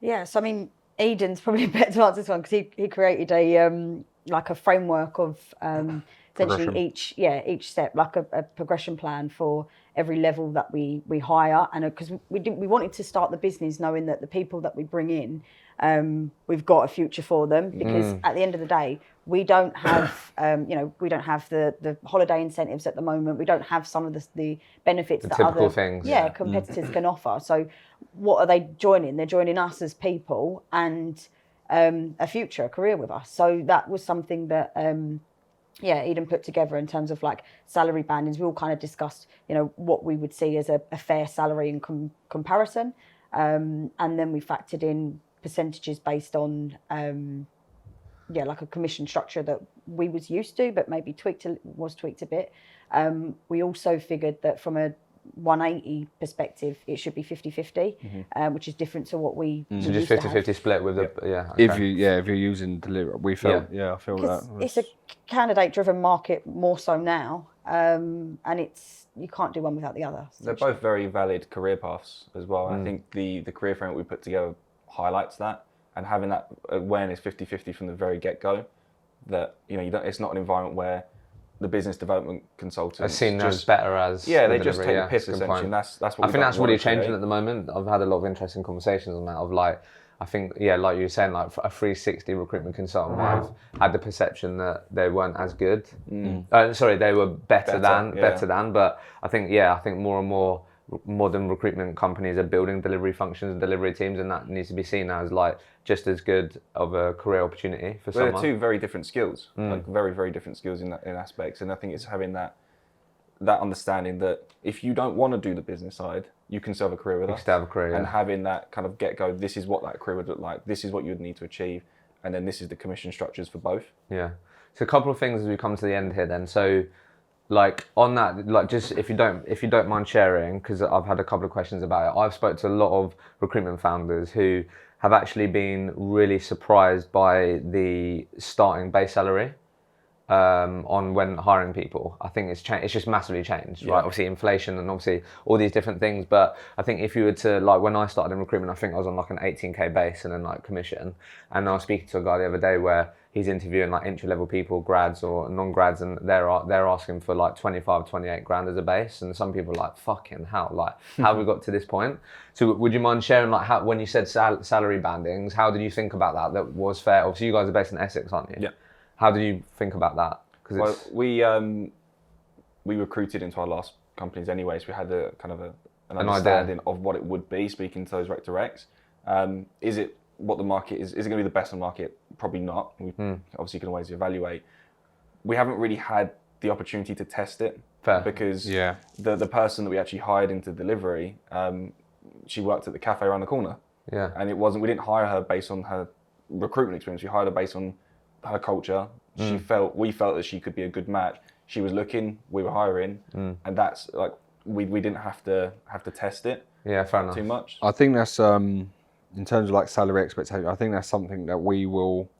Yeah, so I mean, Eden's probably better to answer this one because he created a like a framework of essentially each step, like a progression plan for every level that we hire, and because we wanted to start the business knowing that the people that we bring in, we've got a future for them, because at the end of the day, we don't have we don't have the holiday incentives at the moment. We don't have some of the benefits that typical other things. competitors can offer. So what are they joining? They're joining us as people and a future, a career with us. So that was something that Eden put together in terms of like salary bandings. We all kind of discussed, what we would see as a fair salary in comparison, and then we factored in percentages based on like a commission structure that we was used to, but maybe tweaked a bit. We also figured that from a 180 perspective, it should be 50-50, which is different to what we So just 50-50 split with the okay. If you're using delivery, we felt I feel that it's a candidate-driven market more so now, and you can't do one without the other. They're both very valid career paths as well. I think the career framework we put together highlights that, and having that awareness 50-50 from the very get-go, that it's not an environment where the business development consultants are seen as better as they just take the piss essentially. And that's what I think that's really changing at the moment. I've had a lot of interesting conversations on that. Of like, I think like you were saying, like a 360 recruitment consultant might have had the perception that they weren't as good. They were better than. But I think more and more modern recruitment companies are building delivery functions and delivery teams, and that needs to be seen as like just as good of a career opportunity for someone. They're two very different skills, like very, very different skills in aspects. And I think it's having that understanding that if you don't want to do the business side, you can still have a career with us. Still have a career, and having that kind of get-go, this is what that career would look like, this is what you'd need to achieve, and then this is the commission structures for both. Yeah. So a couple of things as we come to the end here then. So like on that, like just if you don't mind sharing, because I've had a couple of questions about it. I've spoke to a lot of recruitment founders who have actually been really surprised by the starting base salary on when hiring people. I think it's just massively changed, right? Obviously inflation and obviously all these different things. But I think if you were to, like when I started in recruitment, I think I was on like an 18k base and then like commission. And I was speaking to a guy the other day where he's interviewing like entry level people, grads or non-grads, and they're asking for like 25, 28 grand as a base. And some people are like, fucking hell, like how have we got to this point? So would you mind sharing like how, when you said salary bandings, how did you think about that was fair? Obviously you guys are based in Essex, aren't you? Yeah. How did you think about that? Well, we recruited into our last companies anyway, so we had an understanding of what it would be, speaking to those rec directs. Is it what the market is? Is it going to be the best on the market? Probably not. We obviously can always evaluate. We haven't really had the opportunity to test it. Fair. Because the person that we actually hired into delivery, she worked at the cafe around the corner. Yeah. And we didn't hire her based on her recruitment experience. We hired her based on her culture. We felt that she could be a good match. She was looking, we were hiring, and that's like we didn't have to test it. Yeah, fair enough. Too much. I think that's in terms of like salary expectation. I think that's something that we will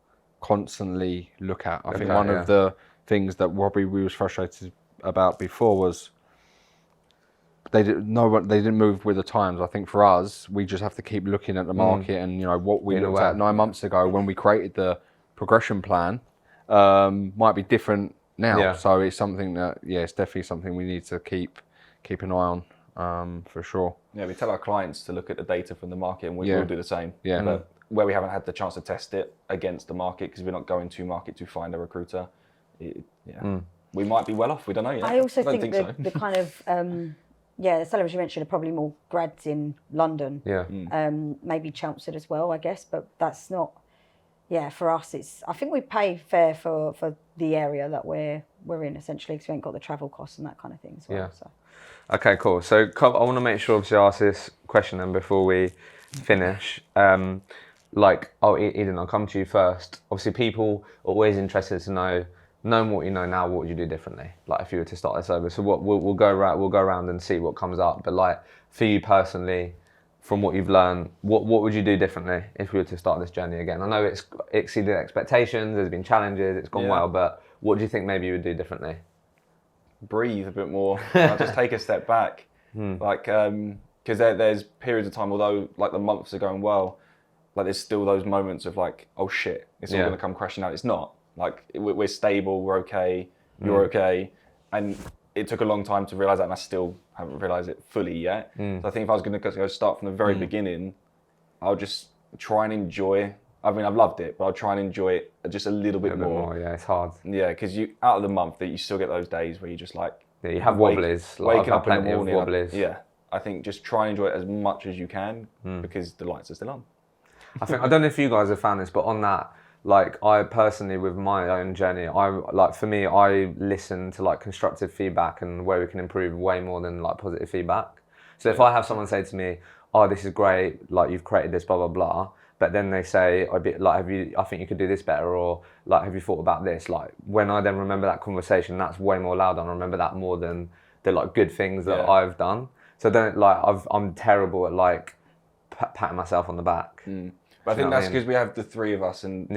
constantly look at. I think one of the things that Robbie was frustrated about before was they didn't move with the times. I think for us, we just have to keep looking at the market and what we looked at 9 months ago when we created the progression plan might be different now. Yeah. So it's something that it's definitely something we need to keep an eye on for sure. Yeah, we tell our clients to look at the data from the market, and we'll do the same. Yeah. But where we haven't had the chance to test it against the market because we're not going to market to find a recruiter, we might be well off. We don't know yet. I also don't think so. the kind of the salaries you mentioned are probably more grads in London. Yeah. Maybe Chelmsford as well, I guess, but that's not. yeah, for us, I think we pay fair for the area that we're in, essentially, because we ain't got the travel costs and that kind of thing as well. Yeah. So. Okay, cool. So I want to make sure, obviously, I ask this question then before we finish. Eden, I'll come to you first. Obviously, people are always interested to know, knowing what you know now, what would you do differently? Like, if you were to start this over. So we'll go around and see what comes up. But like, for you personally, from what you've learned, what would you do differently if we were to start this journey again? I know it's exceeded expectations. There's been challenges. It's gone well, but what do you think maybe you would do differently? Breathe a bit more. I'll just take a step back, because there's periods of time, although like the months are going well, like there's still those moments of like, oh shit, it's all going to come crashing out. It's not. Like we're stable, we're okay, you're okay, and it took a long time to realise that, and I still haven't realised it fully yet. So I think if I was going to go start from the very beginning, I'll just try and enjoy. I mean, I've loved it, but I'll try and enjoy it just a little bit more. Yeah, it's hard. Yeah, because you out of the month that you still get those days where you just like you have wobblies. Waking up in the morning, wobblies. I think just try and enjoy it as much as you can because the lights are still on. I don't know if you guys have found this, but on that, like I personally, with my own journey, I listen to like constructive feedback and where we can improve way more than like positive feedback. So if I have someone say to me, "Oh, this is great, like you've created this, blah blah blah," but then they say, I think you could do this better, or like, have you thought about this? Like when I then remember that conversation, that's way more loud, and I remember that more than the like good things that I've done. So don't like I'm terrible at like patting myself on the back. But I think that's because we have the three of us, and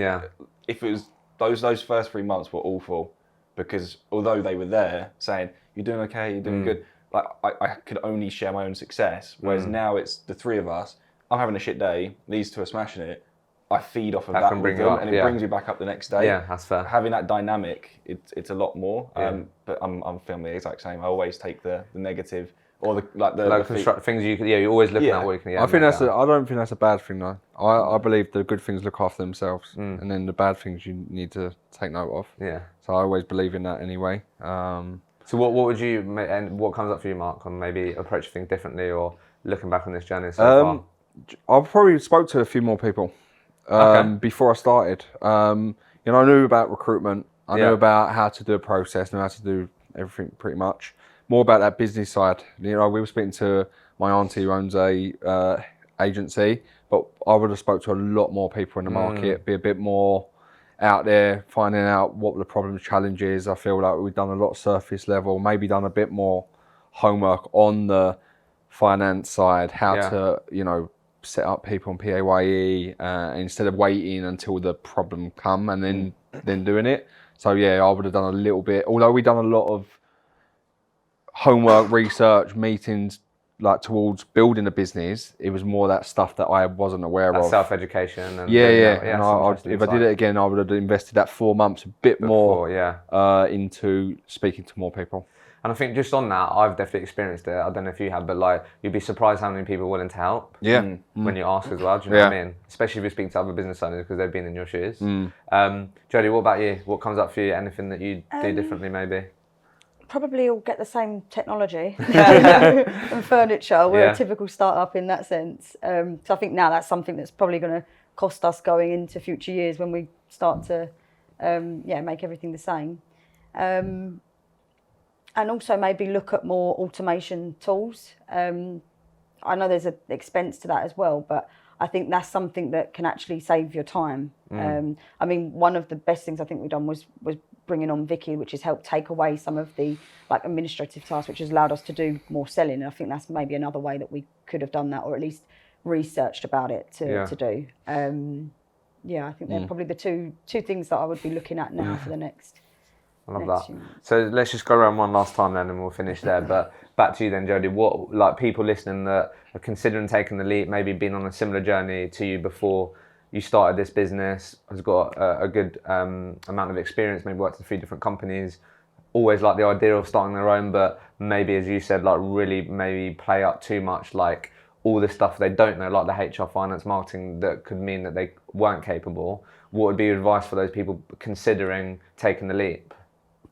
if it was those first 3 months were awful, because although they were there saying you're doing okay, you're doing good, like I could only share my own success. Whereas now it's the three of us. I'm having a shit day. These two are smashing it. I feed off of that with them, and it brings me back up the next day. Yeah, that's fair. Having that dynamic, it's a lot more. But I'm feeling the exact same. I always take the negative or the things you're always looking at what you can. I think I don't think that's a bad thing though. I believe the good things look after themselves, and then the bad things you need to take note of. Yeah. So I always believe in that anyway. So what would you, and what comes up for you, Mark, on maybe approaching things differently or looking back on this journey so far? I probably spoke to a few more people before I started. I knew about recruitment. I knew about how to do a process, knew how to do everything pretty much. More about that business side. We were speaking to my auntie who owns a agency, but I would have spoke to a lot more people in the market, be a bit more out there, finding out what the problem challenges. I feel like we've done a lot of surface level, maybe done a bit more homework on the finance side, how to, set up people on PAYE instead of waiting until the problem come and then doing it. So yeah, I would have done a little bit, although we've done a lot of homework, research, meetings, like towards building a business. It was more that stuff that I wasn't aware of. Self-education. And and if I did it again, I would have invested that 4 months a bit more into speaking to more people. And I think just on that, I've definitely experienced it. I don't know if you have, but like you'd be surprised how many people are willing to help. Yeah. When you ask as well. Do you know what I mean? Especially if you speak to other business owners because they've been in your shoes. Jodi, what about you? What comes up for you? Anything that you do differently, maybe? Probably all get the same technology and furniture. We're a typical startup in that sense. So I think now that's something that's probably going to cost us going into future years when we start to, make everything the same. And also maybe look at more automation tools. I know there's an expense to that as well, but I think that's something that can actually save your time. I mean, one of the best things I think we've done was bringing on Vicky, which has helped take away some of the like administrative tasks, which has allowed us to do more selling. And I think that's maybe another way that we could have done that, or at least researched about it to do. I think they're probably the two things that I would be looking at now for the next. I love that. So let's just go around one last time then and we'll finish there. But back to you then, Jodi. What, like people listening that are considering taking the leap, maybe been on a similar journey to you before you started this business, has got a good amount of experience, maybe worked in 3 different companies, always like the idea of starting their own, but maybe, as you said, like really maybe play up too much, like all the stuff they don't know, like the HR, finance, marketing, that could mean that they weren't capable. What would be your advice for those people considering taking the leap?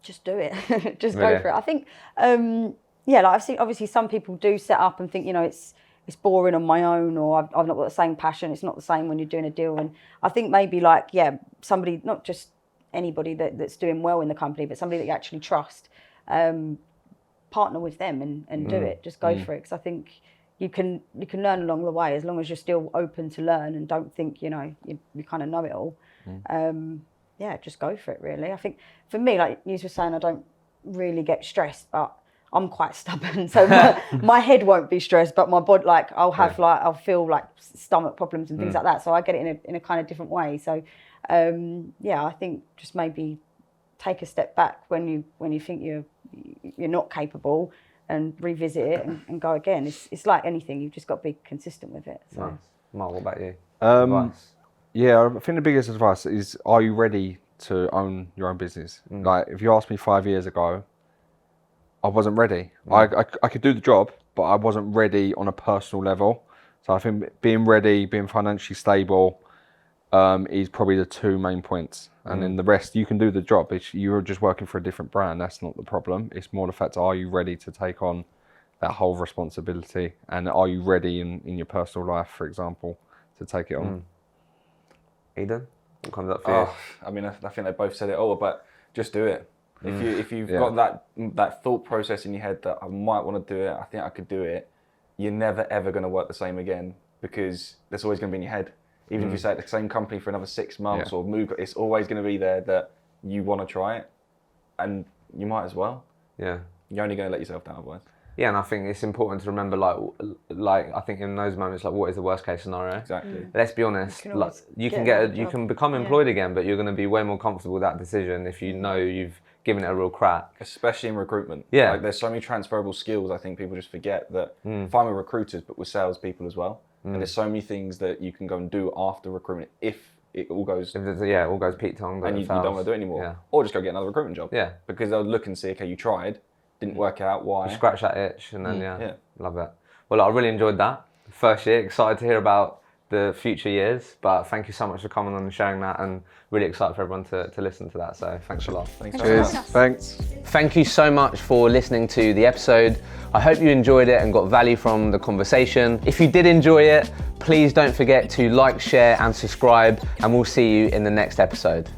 Just do it. Just go for it. I think, like I've seen, obviously some people do set up and think, it's it's boring on my own, or I've not got the same passion. It's not the same when you're doing a deal. And I think maybe like, somebody, not just anybody that's doing well in the company, but somebody that you actually trust, partner with them and do it. Just go for it. Because I think you can learn along the way as long as you're still open to learn and don't think, you kind of know it all. Just go for it, really. I think for me, like you were saying, I don't really get stressed, but I'm quite stubborn, so my head won't be stressed, but my body, like I'll feel like stomach problems and things like that. So I get it in a kind of different way. So I think just maybe take a step back when you think you're not capable, and revisit it and go again. It's like anything, you've just got to be consistent with it. So. Nice. Mark, what about you? Advice? Yeah, I think the biggest advice is, are you ready to own your own business? Like, if you asked me 5 years ago, I wasn't ready. I could do the job, but I wasn't ready on a personal level. So I think being ready, being financially stable, is probably the two main points. And then the rest, you can do the job. You're just working for a different brand. That's not the problem. It's more the fact, are you ready to take on that whole responsibility? And are you ready in your personal life, for example, to take it on? Eden, what comes up for you? I mean, I think they both said it all, but just do it. If you've got that thought process in your head that I might want to do it, I think I could do it, you're never ever going to work the same again, because that's always going to be in your head. Even if you stay at the same company for another 6 months or move, it's always going to be there that you want to try it, and you might as well. Yeah. You're only going to let yourself down otherwise. Yeah, and I think it's important to remember, like I think in those moments, like, what is the worst case scenario? Exactly. Let's be honest. You can become employed again, but you're going to be way more comfortable with that decision if you know you've given it a real crack. Especially in recruitment. Yeah. Like, there's so many transferable skills. I think people just forget that. Fine with recruiters, but with salespeople as well. And there's so many things that you can go and do after recruitment if it all goes. All goes peak tongue. And you don't want to do it anymore. Yeah. Or just go get another recruitment job. Yeah. Because they'll look and see, okay, you tried. Didn't work out, why? You scratch that itch, and then love it. Well, I really enjoyed that first year. Excited to hear about the future years, but thank you so much for coming on and sharing that, and really excited for everyone to listen to that. So thanks a lot. Thanks. Cheers. Thanks. Thank you so much for listening to the episode. I hope you enjoyed it and got value from the conversation. If you did enjoy it, please don't forget to like, share, and subscribe, and we'll see you in the next episode.